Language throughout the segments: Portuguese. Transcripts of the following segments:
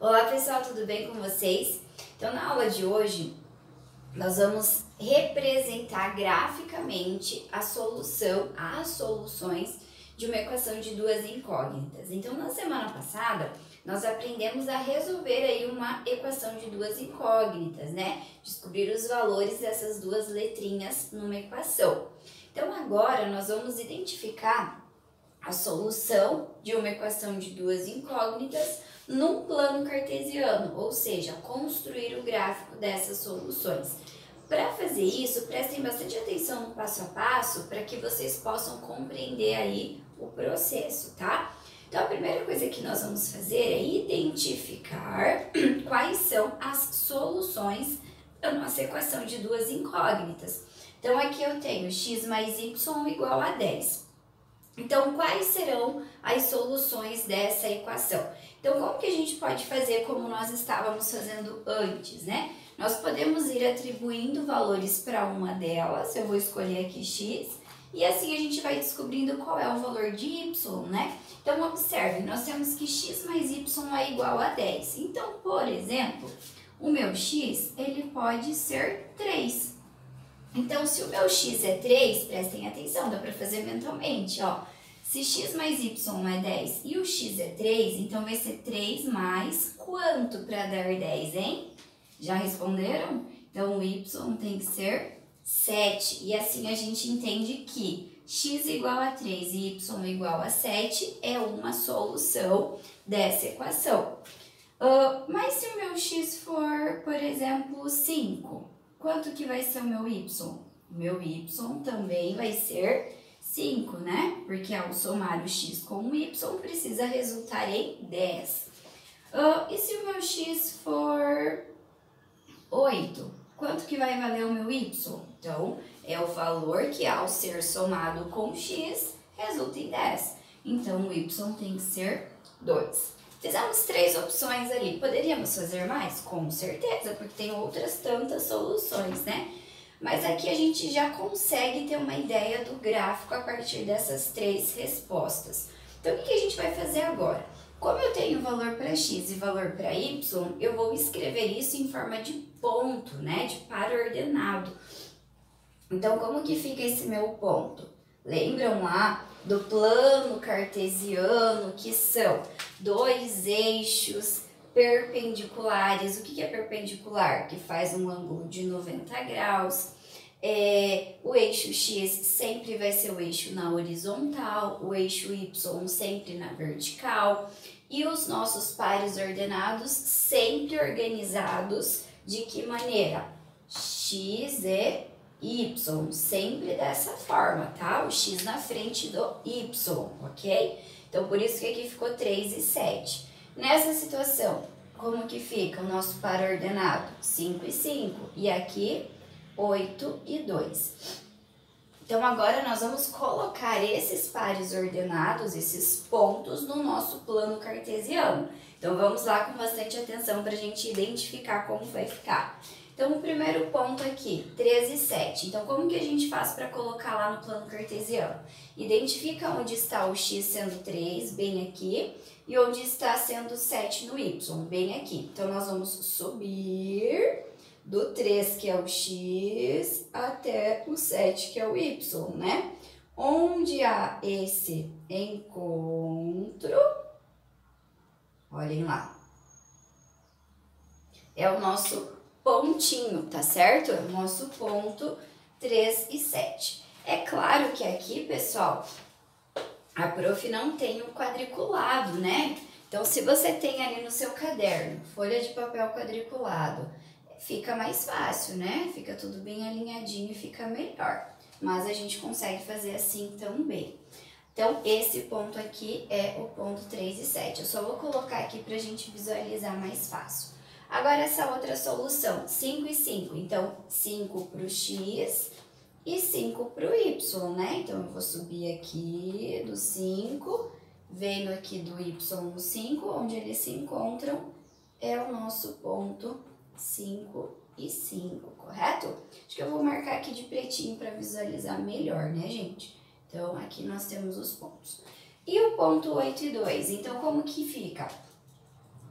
Olá pessoal, tudo bem com vocês? Então na aula de hoje nós vamos representar graficamente as soluções de uma equação de duas incógnitas. Então na semana passada nós aprendemos a resolver aí uma equação de duas incógnitas, né? Descobrir os valores dessas duas letrinhas numa equação. Então agora nós vamos identificar a solução de uma equação de duas incógnitas num plano cartesiano, ou seja, construir o gráfico dessas soluções. Para fazer isso, prestem bastante atenção no passo a passo para que vocês possam compreender aí o processo, tá? Então a primeira coisa que nós vamos fazer é identificar quais são as soluções da nossa equação de duas incógnitas. Então aqui eu tenho x mais y igual a 10. Então, quais serão as soluções dessa equação? Então, como que a gente pode fazer como nós estávamos fazendo antes, né? Nós podemos ir atribuindo valores para uma delas, eu vou escolher aqui x, e assim a gente vai descobrindo qual é o valor de y, né? Então, observe, nós temos que x mais y é igual a 10. Então, por exemplo, o meu x, ele pode ser 3. Então, se o meu x é 3, prestem atenção, dá para fazer mentalmente, ó. Se x mais y é 10 e o x é 3, então vai ser 3 mais quanto para dar 10, hein? Já responderam? Então, o y tem que ser 7. E assim a gente entende que x igual a 3 e y igual a 7 é uma solução dessa equação. Mas se o meu x for, por exemplo, 5, quanto que vai ser o meu y? O meu y também vai ser 5, né? Porque ao somar o x com o y precisa resultar em 10. E se o meu x for 8, quanto que vai valer o meu y? Então, é o valor que ao ser somado com x resulta em 10. Então, o y tem que ser 2. Fizemos 3 opções ali. Poderíamos fazer mais? Com certeza, porque tem outras tantas soluções, né? Mas aqui a gente já consegue ter uma ideia do gráfico a partir dessas 3 respostas. Então, o que a gente vai fazer agora? Como eu tenho valor para x e valor para y, eu vou escrever isso em forma de ponto, né? De par ordenado. Então, como que fica esse meu ponto? Lembram lá do plano cartesiano, que são dois eixos perpendiculares. O que é perpendicular? Que faz um ângulo de 90 graus. O eixo x sempre vai ser o eixo na horizontal, o eixo y sempre na vertical. E os nossos pares ordenados sempre organizados de que maneira? X e y, sempre dessa forma, tá? O x na frente do y, ok? Então, por isso que aqui ficou 3 e 7. Nessa situação, como que fica o nosso par ordenado? 5 e 5. E aqui, 8 e 2. Então, agora nós vamos colocar esses pares ordenados, esses pontos, no nosso plano cartesiano. Então, vamos lá com bastante atenção para a gente identificar como vai ficar. Então, o primeiro ponto aqui, 3 e 7. Então, como que a gente faz para colocar lá no plano cartesiano? Identifica onde está o x sendo 3, bem aqui, e onde está sendo 7 no y, bem aqui. Então, nós vamos subir do 3, que é o x, até o 7, que é o y, né? Onde há esse encontro, olhem lá, é o nosso pontinho, tá certo? É o nosso ponto 3 e 7. É claro que aqui, pessoal, a prof não tem o quadriculado, né? Então, se você tem ali no seu caderno, folha de papel quadriculado, fica mais fácil, né? Fica tudo bem alinhadinho e fica melhor. Mas a gente consegue fazer assim também. Então, esse ponto aqui é o ponto 3 e 7. Eu só vou colocar aqui pra gente visualizar mais fácil. Agora, essa outra solução, 5 e 5. Então, 5 para o x e 5 para o y, né? Então, eu vou subir aqui do 5, venho aqui do y no 5, onde eles se encontram, é o nosso ponto 5 e 5, correto? Acho que eu vou marcar aqui de pretinho para visualizar melhor, né, gente? Então, aqui nós temos os pontos. E o ponto 8 e 2, então como que fica?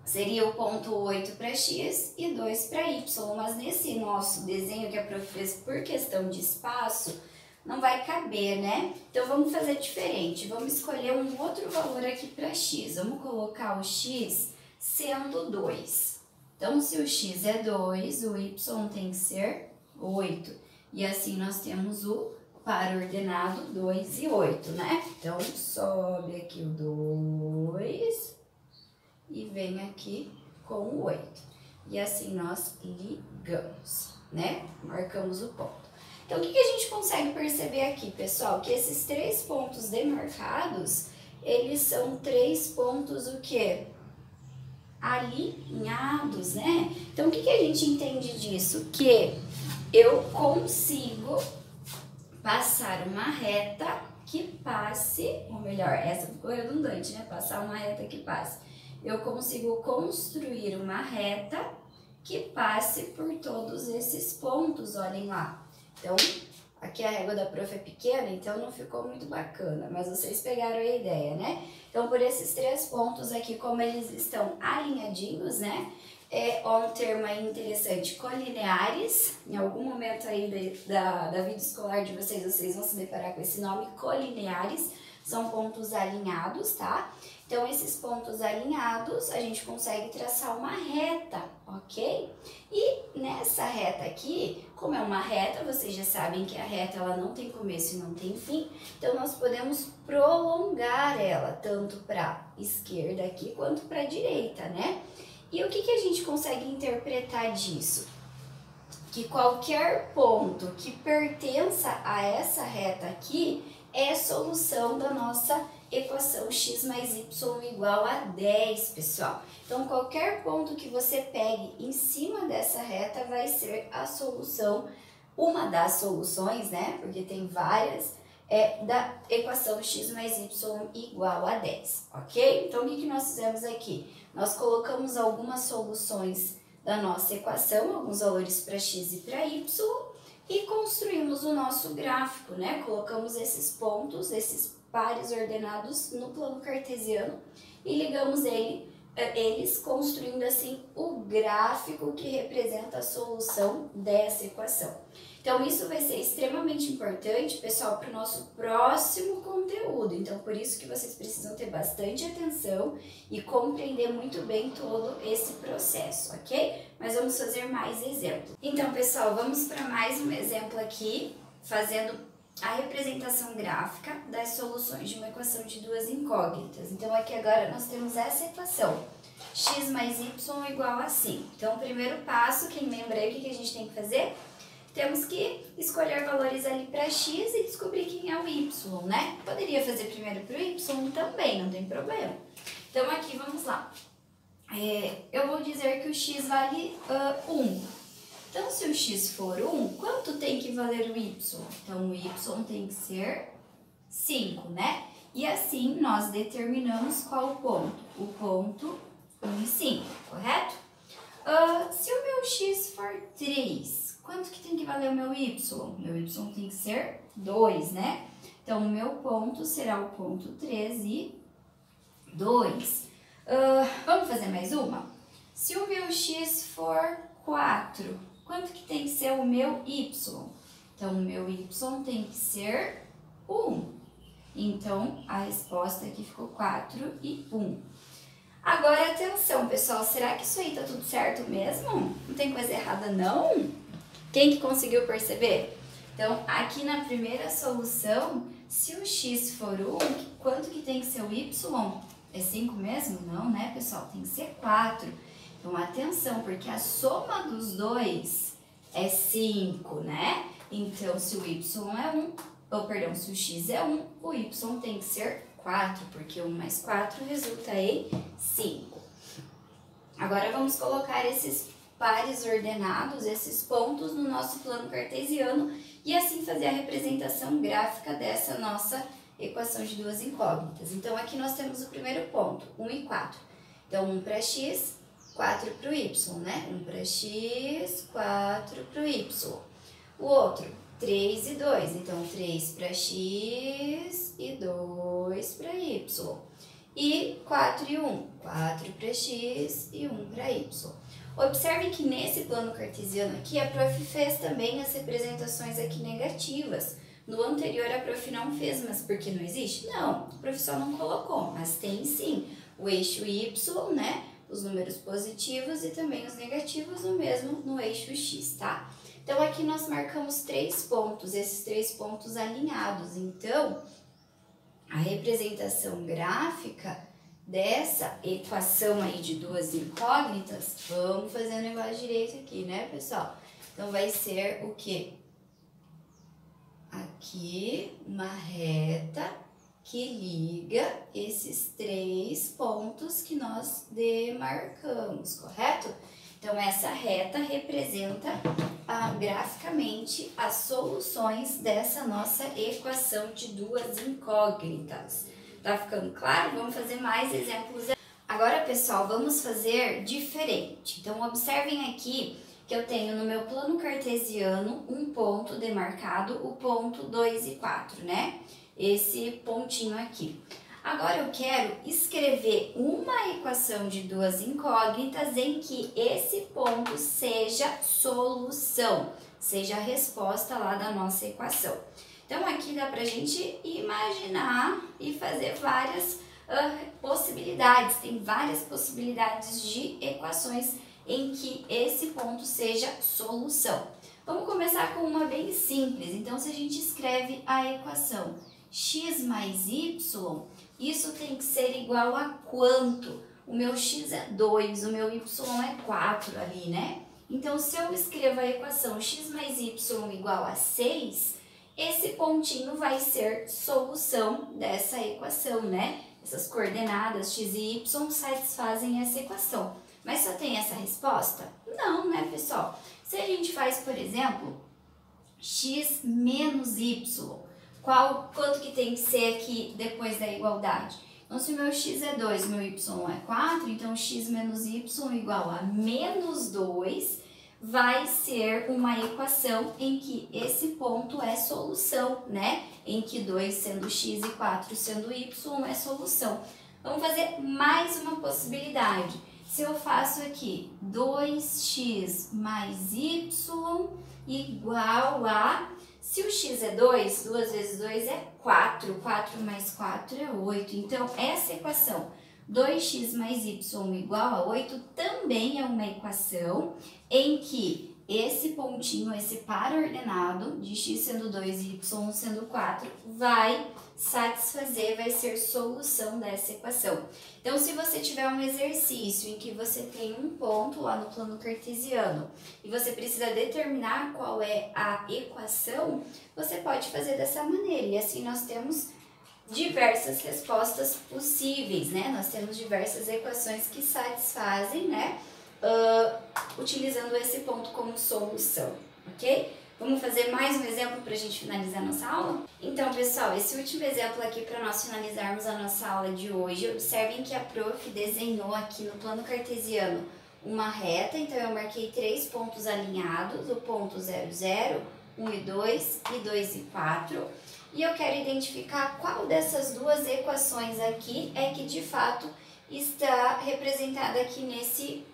seria o ponto 8 para x e 2 para y, mas nesse nosso desenho que a prof fez por questão de espaço, não vai caber, né? Então, vamos fazer diferente, vamos escolher um outro valor aqui para x, vamos colocar o x sendo 2. Então, se o x é 2, o y tem que ser 8, e assim nós temos o par ordenado 2 e 8, né? Então, sobe aqui o 2 e vem aqui com o 8. E assim nós ligamos, né? Marcamos o ponto. Então, o que a gente consegue perceber aqui, pessoal? Que esses 3 pontos demarcados, eles são 3 pontos o quê? Alinhados, né? Então, o que a gente entende disso? Que eu consigo passar uma reta que passe, ou melhor, essa ficou redundante, né? Passar uma reta que passe. Eu consigo construir uma reta que passe por todos esses pontos, olhem lá. Então, aqui a régua da prof é pequena, então não ficou muito bacana, mas vocês pegaram a ideia, né? Então, por esses 3 pontos aqui, como eles estão alinhadinhos, né? Ó, um termo aí interessante, colineares. Em algum momento aí da vida escolar de vocês vão se deparar com esse nome, colineares. São pontos alinhados, tá? Então, esses pontos alinhados, a gente consegue traçar uma reta, ok? E nessa reta aqui, como é uma reta, vocês já sabem que a reta ela não tem começo e não tem fim, então nós podemos prolongar ela, tanto para esquerda aqui quanto para direita, né? E o que a gente consegue interpretar disso? Que qualquer ponto que pertença a essa reta aqui é solução da nossa equação x mais y igual a 10, pessoal. Então, qualquer ponto que você pegue em cima dessa reta vai ser a solução, uma das soluções, né? Porque tem várias, da equação x mais y igual a 10, ok? Então, o que nós fizemos aqui? Nós colocamos algumas soluções da nossa equação, alguns valores para x e para y, e construímos o nosso gráfico, né? Colocamos esses pontos, esses pares ordenados no plano cartesiano e ligamos eles construindo assim o gráfico que representa a solução dessa equação. Então, isso vai ser extremamente importante, pessoal, para o nosso próximo conteúdo. Então, por isso que vocês precisam ter bastante atenção e compreender muito bem todo esse processo, ok? Mas vamos fazer mais exemplos. Então, pessoal, vamos para mais um exemplo aqui, fazendo a representação gráfica das soluções de uma equação de duas incógnitas. Então, aqui agora nós temos essa equação, x mais y igual a 5. Então, o primeiro passo, quem lembra aí o que a gente tem que fazer? Temos que escolher valores ali para x e descobrir quem é o y, né? Poderia fazer primeiro para o y também, não tem problema. Então, aqui vamos lá. Eu vou dizer que o x vale 1. Então, se o x for 1, quanto tem que valer o y? Então, o y tem que ser 5, né? E assim, nós determinamos qual o ponto? O ponto 1 e 5, correto? Se o meu x for 3, quanto que tem que valer o meu y? Meu y tem que ser 2, né? Então, o meu ponto será o ponto 3 e 2. Vamos fazer mais uma? Se o meu x for 4, quanto que tem que ser o meu y? Então, o meu y tem que ser 1. Então, a resposta aqui ficou 4 e 1. Agora, atenção, pessoal. Será que isso aí tá tudo certo mesmo? Não tem coisa errada, não? Quem que conseguiu perceber? Então, aqui na primeira solução, se o x for 1, quanto que tem que ser o y? É 5 mesmo? Não, né, pessoal? Tem que ser 4. Então, atenção, porque a soma dos dois é 5, né? Então, se o y é 1, se o x é 1, o y tem que ser 4, porque 1 mais 4 resulta em 5. Agora, vamos colocar esses pares ordenados, esses pontos no nosso plano cartesiano e assim fazer a representação gráfica dessa nossa equação de duas incógnitas. Então, aqui nós temos o primeiro ponto, 1 e 4. Então, 1 para x, 4 para o y, né? 1 para x, 4 para o y. O outro, 3 e 2. Então, 3 para x e 2 para y. e 4 e 1. 4 para x e 1 para y. Observe que nesse plano cartesiano aqui, a prof fez também as representações aqui negativas. No anterior, a prof não fez, mas porque não existe? Não, a prof só não colocou, mas tem sim o eixo y, né? Os números positivos e também os negativos, o mesmo no eixo x, tá? Então, aqui nós marcamos 3 pontos, esses 3 pontos alinhados. Então, a representação gráfica dessa equação aí de duas incógnitas, vamos fazer o negócio direito aqui, né, pessoal? Então, vai ser o quê? Aqui, uma reta que liga esses 3 pontos que nós demarcamos, correto? Então, essa reta representa graficamente as soluções dessa nossa equação de duas incógnitas. Tá ficando claro? Vamos fazer mais exemplos. Agora, pessoal, vamos fazer diferente. Então, observem aqui que eu tenho no meu plano cartesiano um ponto demarcado, o ponto 2 e 4, né? Esse pontinho aqui. Agora eu quero escrever uma equação de duas incógnitas em que esse ponto seja solução, seja a resposta lá da nossa equação. Então aqui dá pra gente imaginar e fazer várias possibilidades, tem várias possibilidades de equações em que esse ponto seja solução. Vamos começar com uma bem simples. Então, se a gente escreve a equação x mais y, isso tem que ser igual a quanto? O meu x é 2, o meu y é 4 ali, né? Então, se eu escrevo a equação x mais y igual a 6, esse pontinho vai ser solução dessa equação, né? Essas coordenadas x e y satisfazem essa equação. Mas só tem essa resposta? Não, né, pessoal? Se a gente faz, por exemplo, x menos y, quanto que tem que ser aqui depois da igualdade? Então, se o meu x é 2, o meu y é 4, então x menos y igual a menos 2 vai ser uma equação em que esse ponto é solução, né? Em que 2 sendo x e 4 sendo y é solução. Vamos fazer mais uma possibilidade. Se eu faço aqui 2x mais y igual a... Se o x é 2, 2 vezes 2 é 4. 4 mais 4 é 8. Então, essa equação 2x mais y igual a 8 também é uma equação em que esse pontinho, esse par ordenado de x sendo 2 e y sendo 4 vai satisfazer, vai ser solução dessa equação. Então, se você tiver um exercício em que você tem um ponto lá no plano cartesiano e você precisa determinar qual é a equação, você pode fazer dessa maneira. E assim nós temos diversas respostas possíveis, né? Nós temos diversas equações que satisfazem, né? Utilizando esse ponto como solução, ok? Vamos fazer mais um exemplo para a gente finalizar a nossa aula? Então, pessoal, esse último exemplo aqui para nós finalizarmos a nossa aula de hoje, observem que a prof desenhou aqui no plano cartesiano uma reta, então eu marquei 3 pontos alinhados, o ponto 0, 0, 1 e 2 e 2 e 4, e eu quero identificar qual dessas duas equações aqui é que de fato está representada aqui nesse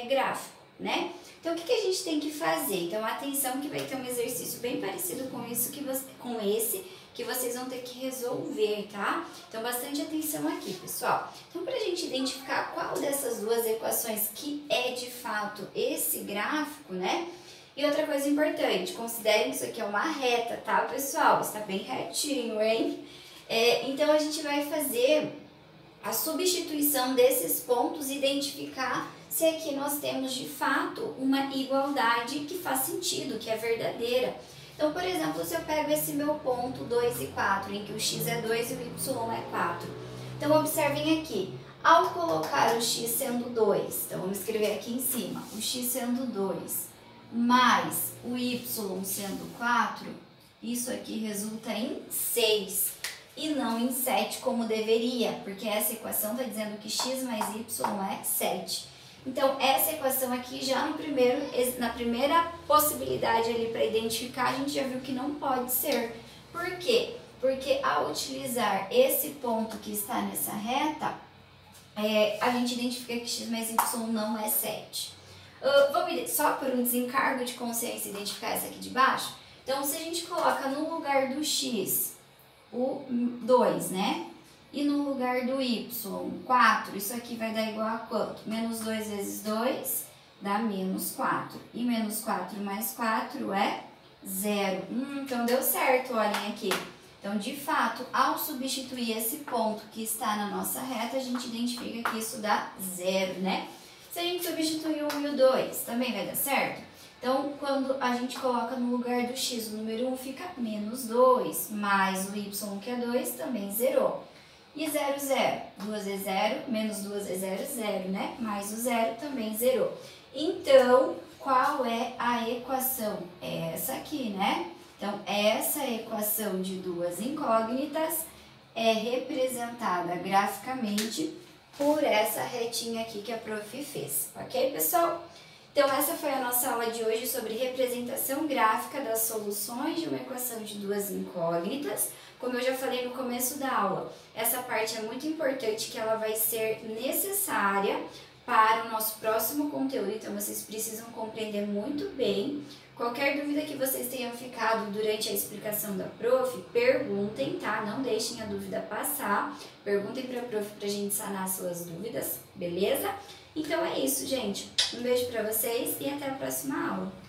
gráfico, né? Então, o que a gente tem que fazer? Então, atenção que vai ter um exercício bem parecido com esse que vocês vão ter que resolver, tá? Então, bastante atenção aqui, pessoal. Então, para a gente identificar qual dessas duas equações que é de fato esse gráfico, né? E outra coisa importante, considerem que isso aqui é uma reta, tá, pessoal? Está bem retinho, hein? Então, a gente vai fazer a substituição desses pontos e identificar se aqui nós temos de fato uma igualdade que faz sentido, que é verdadeira. Então, por exemplo, se eu pego esse meu ponto 2 e 4, em que o x é 2 e o y é 4. Então, observem aqui, ao colocar o x sendo 2, então vamos escrever aqui em cima, o x sendo 2 mais o y sendo 4, isso aqui resulta em 6 e não em 7 como deveria, porque essa equação está dizendo que x mais y é 7. Então, essa equação aqui, já na primeira possibilidade ali para identificar, a gente já viu que não pode ser. Por quê? Porque ao utilizar esse ponto que está nessa reta, a gente identifica que x mais y não é 7. Vamos só por um desencargo de consciência identificar essa aqui de baixo? Então, se a gente coloca no lugar do x o 2, né? E no lugar do y, 4, isso aqui vai dar igual a quanto? Menos 2 vezes 2 dá menos 4. E menos 4 mais 4 é 0. Então deu certo, olhem aqui. Então, de fato, ao substituir esse ponto que está na nossa reta, a gente identifica que isso dá 0, né? Se a gente substituir o 1 e o 2, também vai dar certo? Então, quando a gente coloca no lugar do x o número 1, fica menos 2, mais o y, que é 2, também zerou. E 0, 0. 2 vezes 0, menos 2 vezes 0, 0, né? Mais o 0 também zerou. Então, qual é a equação? Essa aqui, né? Então, essa equação de duas incógnitas é representada graficamente por essa retinha aqui que a prof fez. Ok, pessoal? Então, essa foi a nossa aula de hoje sobre representação gráfica das soluções de uma equação de duas incógnitas. Como eu já falei no começo da aula, essa parte é muito importante, que ela vai ser necessária para o nosso próximo conteúdo, então vocês precisam compreender muito bem. Qualquer dúvida que vocês tenham ficado durante a explicação da prof, perguntem, tá? Não deixem a dúvida passar, perguntem para a prof pra gente sanar suas dúvidas, beleza? Então é isso, gente. Um beijo para vocês e até a próxima aula.